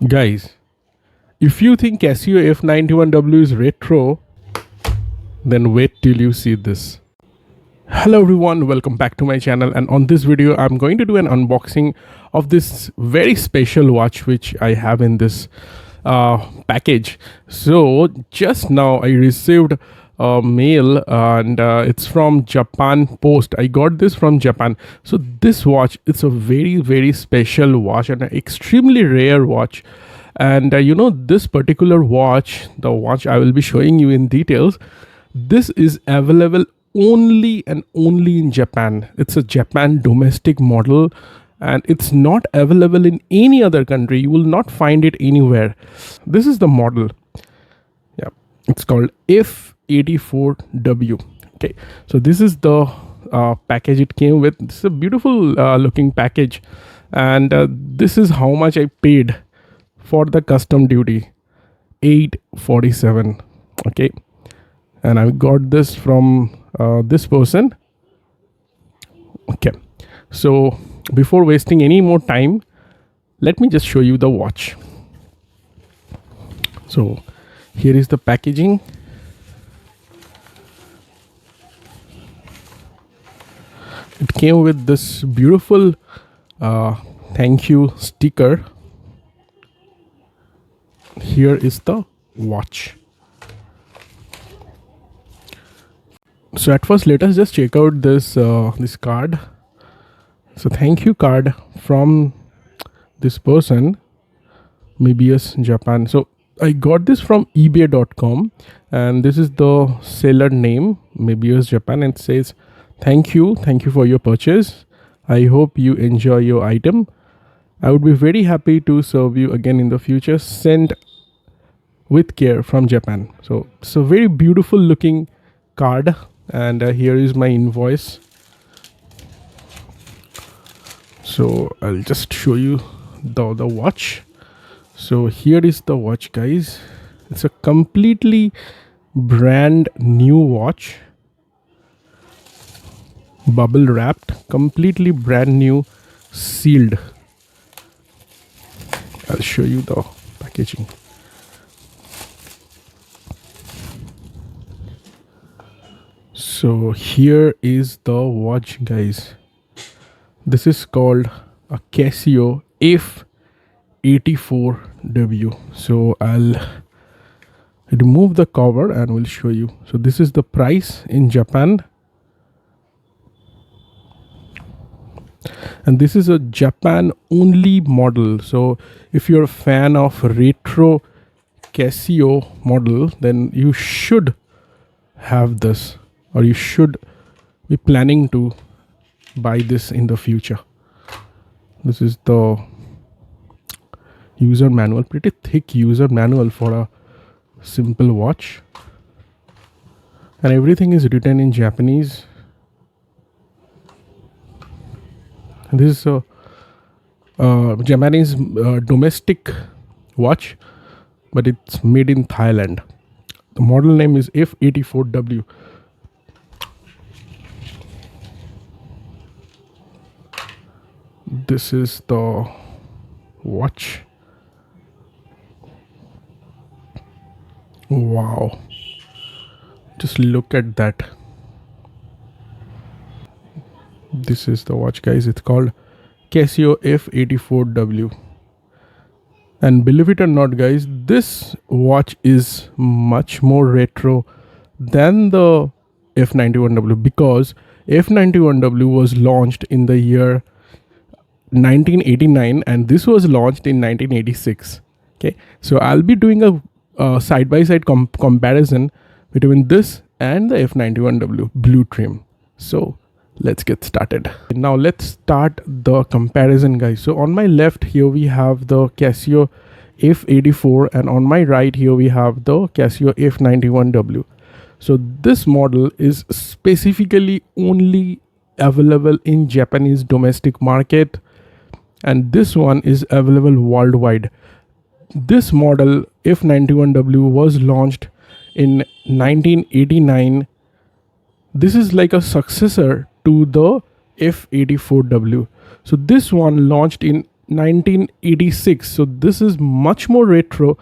Guys, if you think Casio F-91W is retro, then wait till you see this. Hello everyone, welcome back to my channel, and on this video I'm going to do an unboxing of this very special watch which I have in this package. So just now I received a mail and it's from Japan Post. I got this from Japan. So this watch, it's a very special watch and an extremely rare watch. And this particular watch, the watch I will be showing you in details, this is available only and only in Japan. It's a Japan domestic model and it's not available in any other country. You will not find it anywhere. This is the model. Yeah, it's called F-84W. Okay, so this is the package it came with. It's a beautiful looking package, and this is how much I paid for the custom duty, $847. Okay, and I got this from this person. Okay, so before wasting any more time, let me just show you the watch. So here is the packaging. It came with this beautiful thank you sticker. Here is the watch. So at first, let us just check out this this card. So thank you card from this person, Mebius Japan. So I got this from ebay.com, and this is the seller name, Mebius Japan, and it says thank you for your purchase. I hope you enjoy your item. I would be very happy to serve you again in the future. Sent with care from Japan. So it's a very beautiful looking card, and here is my invoice. So I'll just show you the watch. So here is the watch, guys. It's a completely brand new watch, bubble wrapped, completely brand new, sealed. I'll show you the packaging. So here is the watch, guys. This is called a Casio F-84W. So I'll remove the cover and we'll show you. So this is the price in Japan. And this is a Japan only model. So if you're a fan of retro Casio model, then you should have this, or you should be planning to buy this in the future. This is the user manual, pretty thick user manual for a simple watch, and everything is written in Japanese. And this is a Japanese domestic watch, but it's made in Thailand. The model name is F-84W. This is the watch. Wow, just look at that. This is the watch, guys. It's called Casio F-84W, and believe it or not, guys, this watch is much more retro than the F-91W, because F-91W was launched in the year 1989 and this was launched in 1986. Okay, so I'll be doing a side-by-side comparison between this and the F-91W blue trim. So let's get started. Now let's start the comparison, guys. So on my left here we have the Casio F-84, and on my right here we have the Casio F-91W. So this model is specifically only available in Japanese domestic market, and this one is available worldwide. This model F-91W was launched in 1989. This is like a successor to the F-84W. So this one launched in 1986. So this is much more retro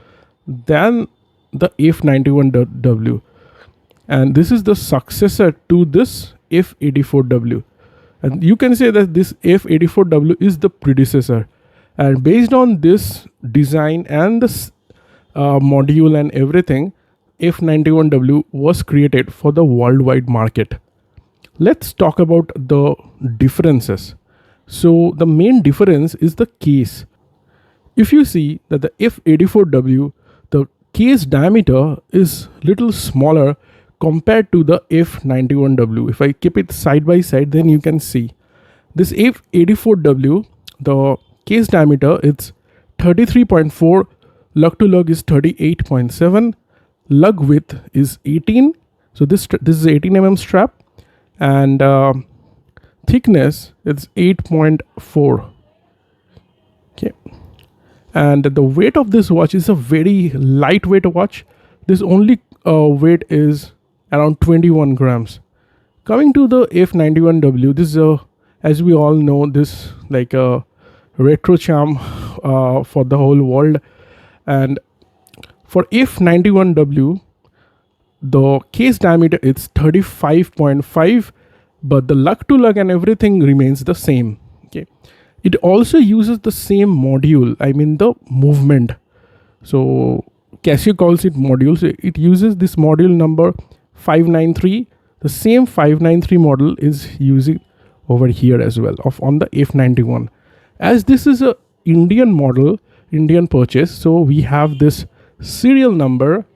than the F-91W, and this is the successor to this F-84W, and you can say that this F-84W is the predecessor. And based on this design and this module and everything, F-91W was created for the worldwide market. Let's talk about the differences. So the main difference is the case. If you see that the F-84W, the case diameter is little smaller compared to the F-91W. If I keep it side by side, then you can see this F-84W, the case diameter it's 33.4, lug to lug is 38.7, lug width is 18. So this is 18 mm strap, and thickness it's 8.4. Okay, and the weight of this watch is a very lightweight watch. This only weight is around 21 grams. Coming to the F-91W, this is as we all know, this like a retro charm for the whole world. And for F-91W, the case diameter is 35.5, but the lug to lug and everything remains the same. Okay, it also uses the same module, I mean the movement. So Casio calls it module. So it uses this module number 593. The same 593 model is using over here as well on the F-91. As this is a Indian model, Indian purchase, so we have this serial number,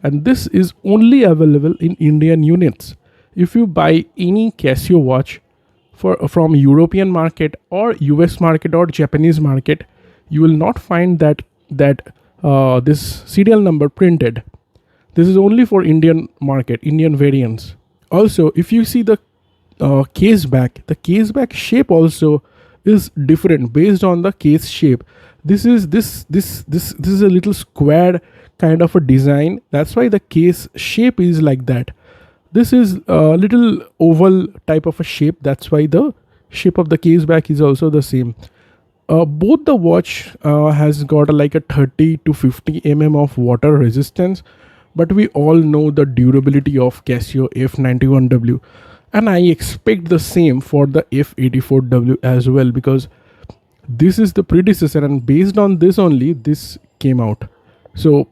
and this is only available in Indian units. If you buy any Casio watch from European market or US market or Japanese market, you will not find that this serial number printed. This is only for Indian market, Indian variants. Also, if you see the case back, the case back shape also is different based on the case shape. This is a little square kind of a design. That's why the case shape is like that. This is a little oval type of a shape. That's why the shape of the case back is also the same. Both the watch has got like a 30 to 50 mm of water resistance, but we all know the durability of Casio F-91W, and I expect the same for the F-84W as well, because this is the predecessor, and based on this only this came out. So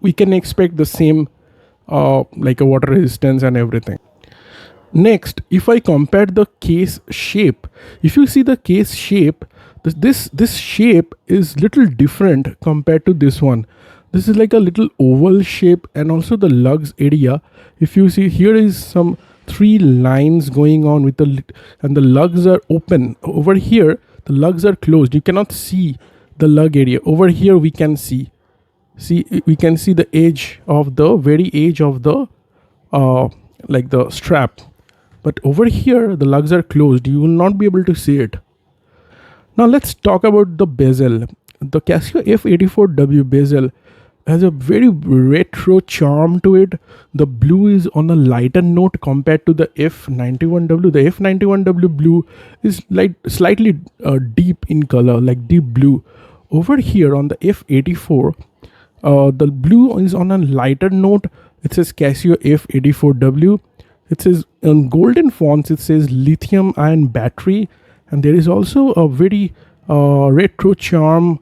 we can expect the same like a water resistance and everything. Next, if I compare the case shape, if you see the case shape, this shape is little different compared to this one. This is like a little oval shape, and also the lugs area. If you see, here is some 3 lines going on with and the lugs are open. Over here, the lugs are closed. You cannot see the lug area. Over here, we can see we can see the edge of the very edge of the like the strap. But over here, the lugs are closed. You will not be able to see it. Now let's talk about the bezel. The Casio F-84W bezel has a very retro charm to it. The blue is on a lighter note compared to the F-91W. The F-91W blue is like slightly deep in color, like deep blue. Over here on the F-84, the blue is on a lighter note. It says Casio F-84W. It says in golden fonts, it says lithium ion battery. And there is also a very retro charm,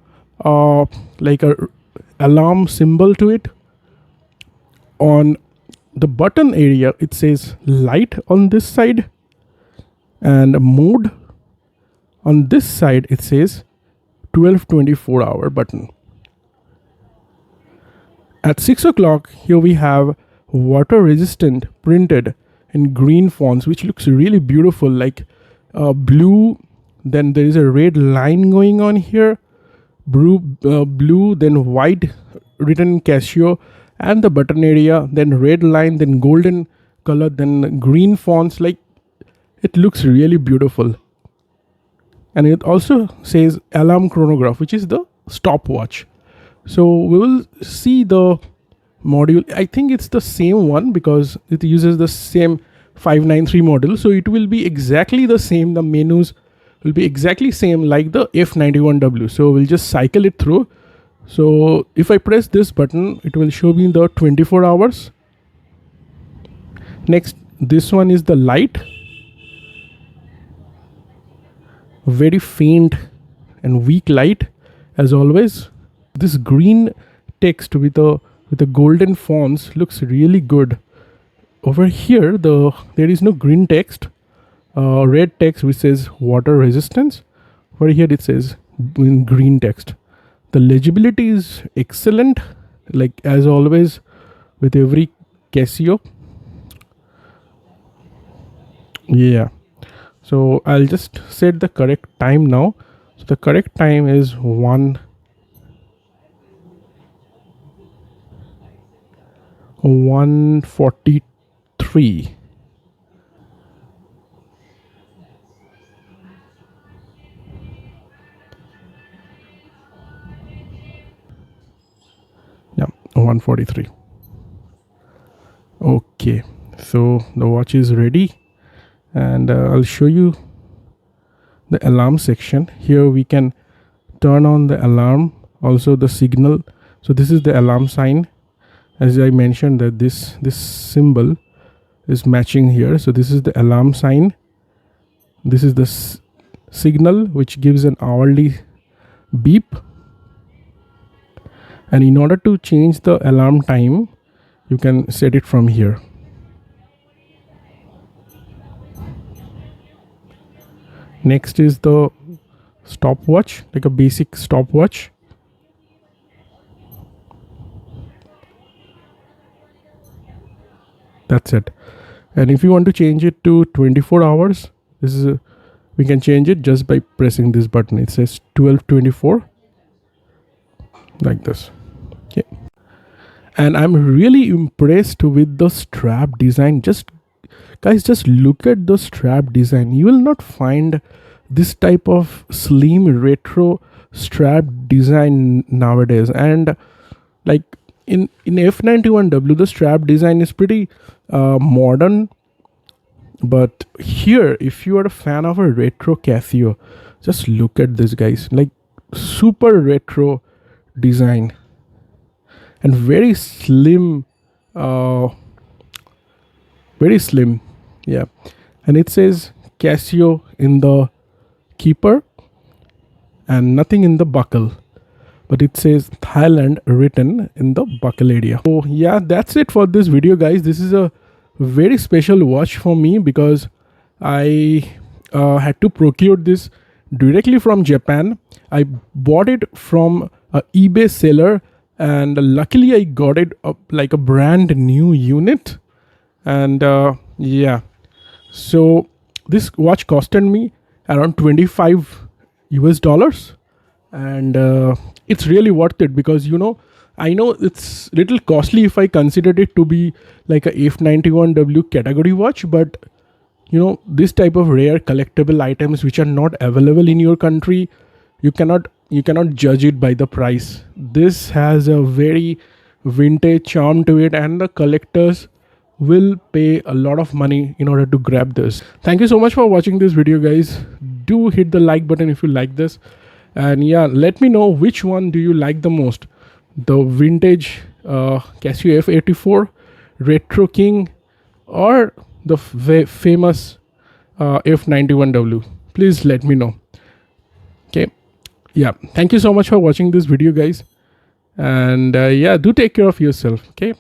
like a alarm symbol to it. On the button area, it says light on this side, and mode on this side, it says 12-24 hour button. At 6 o'clock, here we have water resistant printed in green fonts, which looks really beautiful, like blue. Then there is a red line going on here, blue, then white written in Casio, and the button area, then red line, then golden color, then green fonts. Like, it looks really beautiful. And it also says alarm chronograph, which is the stopwatch. So we will see the module. I think it's the same one because it uses the same 593 model. So it will be exactly the same. The menus will be exactly same like the F-91W. So we'll just cycle it through. So if I press this button, it will show me the 24 hours. Next, this one is the light. Very faint and weak light as always. This green text with the golden fonts looks really good. Over here there is no green text, red text which says water resistance. Over here it says in green text. The legibility is excellent, like as always with every Casio. Yeah, so I'll just set the correct time now. So the correct time is 1:43. Yeah, 1:43. Okay, so the watch is ready, and I'll show you the alarm section. Here we can turn on the alarm, also the signal. So this is the alarm sign. As I mentioned that this symbol is matching here. So this is the alarm sign. This is the signal which gives an hourly beep. And in order to change the alarm time, you can set it from here. Next is the stopwatch, like a basic stopwatch. That's it. And if you want to change it to 24 hours, this is we can change it just by pressing this button. It says 12:24, like this. Okay. And I'm really impressed with the strap design. Guys, just look at the strap design. You will not find this type of slim retro strap design nowadays. And like in F-91W, the strap design is pretty modern. But here, if you are a fan of a retro Casio, just look at this, guys. Like super retro design and very slim, very slim. Yeah, and it says Casio in the keeper and nothing in the buckle, but it says Thailand written in the buckle area. So yeah, that's it for this video, guys. This is a very special watch for me because I had to procure this directly from Japan. I bought it from a eBay seller, and luckily I got it like a brand new unit. And yeah, so this watch costed me around $25 and it's really worth it because I know it's little costly if I considered it to be like a F-91W category watch, but this type of rare collectible items which are not available in your country, you cannot judge it by the price. This has a very vintage charm to it, and the collectors will pay a lot of money in order to grab this. Thank you so much for watching this video, guys. Do hit the like button if you like this, and yeah, let me know which one do you like the most, the vintage Casio F-84 Retro King or the famous F-91W. Please let me know. Okay, yeah, thank you so much for watching this video, guys, and yeah, do take care of yourself. Okay.